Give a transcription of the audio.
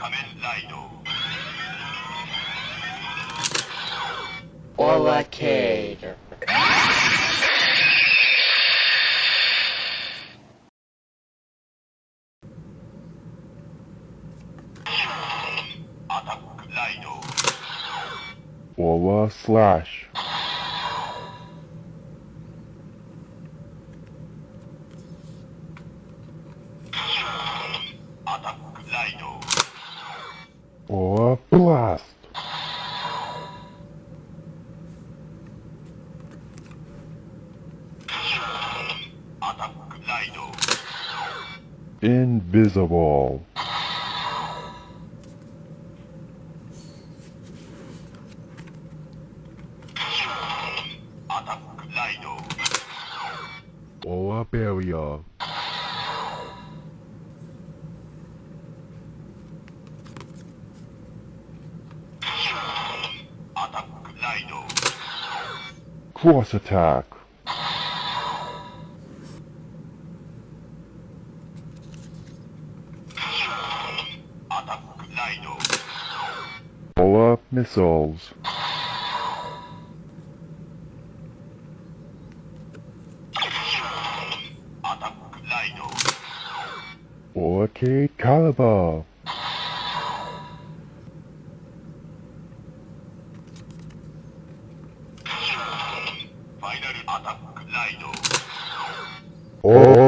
仮面ライド Oracade. アタックライド Aura Slash. アタックライド Aura Blast. アタックライド Invisible. アタックライド Aura Barrier. アタックライド Cross Attack. アタックライド Aura Missiles. アタックライド Oracade Caliber. ファイナルアタックライド Aura